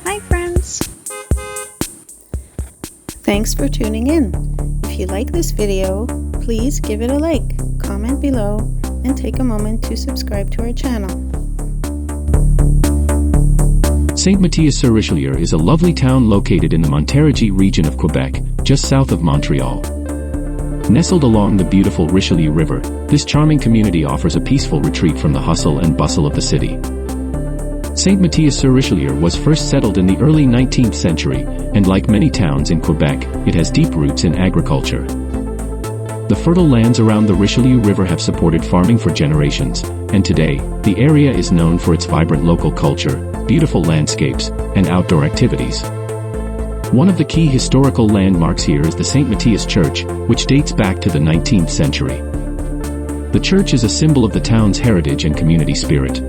Hi friends! Thanks for tuning in. If you like this video, please give it a like, comment below, and take a moment to subscribe to our channel. Saint-Mathias-sur-Richelieu is a lovely town located in the Montérégie region of Quebec, just south of Montreal. Nestled along the beautiful Richelieu River, this charming community offers a peaceful retreat from the hustle and bustle of the city. Saint-Mathias-sur-Richelieu was first settled in the early 19th century, and like many towns in Quebec, it has deep roots in agriculture. The fertile lands around the Richelieu River have supported farming for generations, and today, the area is known for its vibrant local culture, beautiful landscapes, and outdoor activities. One of the key historical landmarks here is the St. Matthias Church, which dates back to the 19th century. The church is a symbol of the town's heritage and community spirit.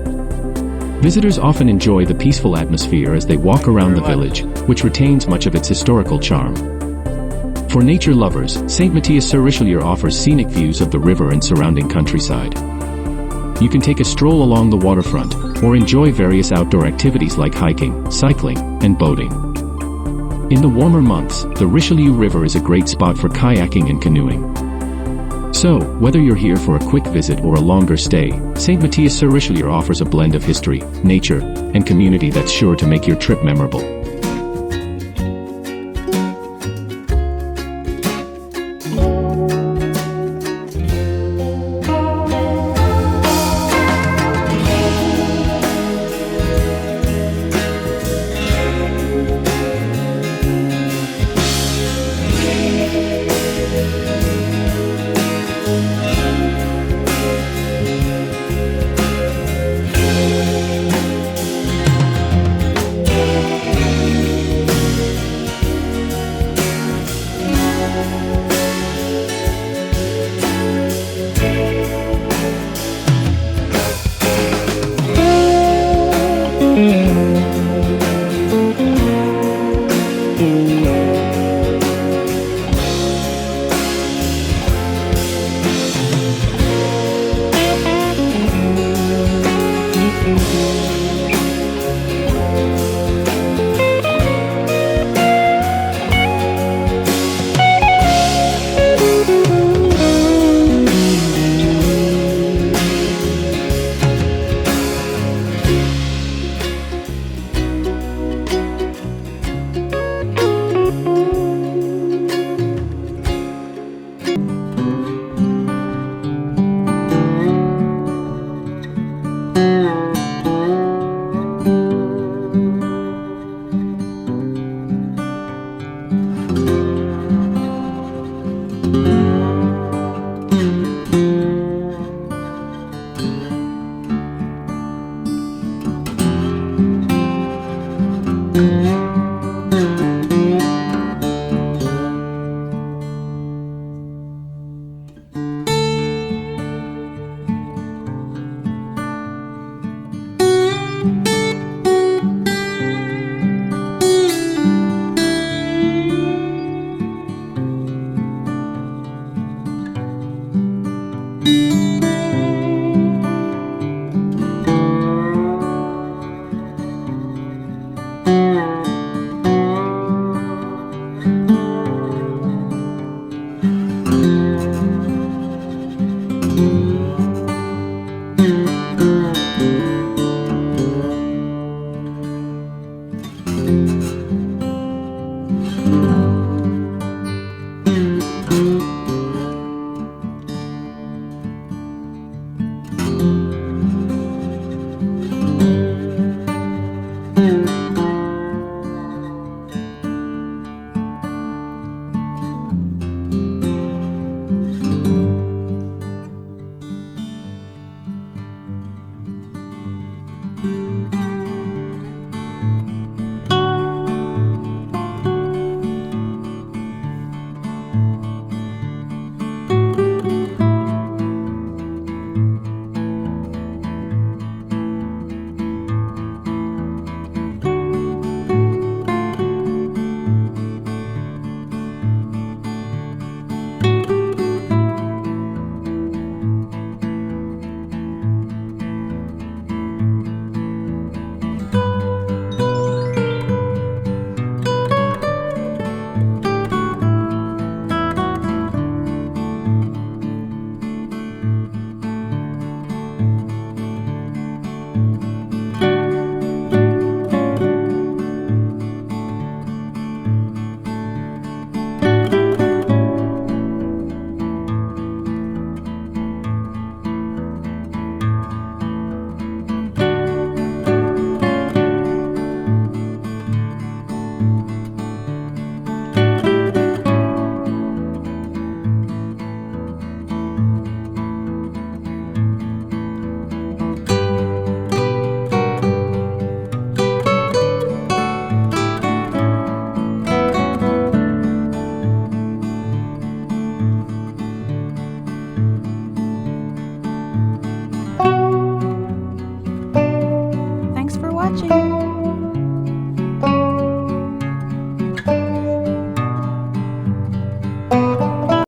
Visitors often enjoy the peaceful atmosphere as they walk around the village, which retains much of its historical charm. For nature lovers, Saint-Mathias-sur-Richelieu offers scenic views of the river and surrounding countryside. You can take a stroll along the waterfront, or enjoy various outdoor activities like hiking, cycling, and boating. In the warmer months, the Richelieu River is a great spot for kayaking and canoeing. So, whether you're here for a quick visit or a longer stay, Saint-Mathias-sur-Richelieu offers a blend of history, nature, and community that's sure to make your trip memorable.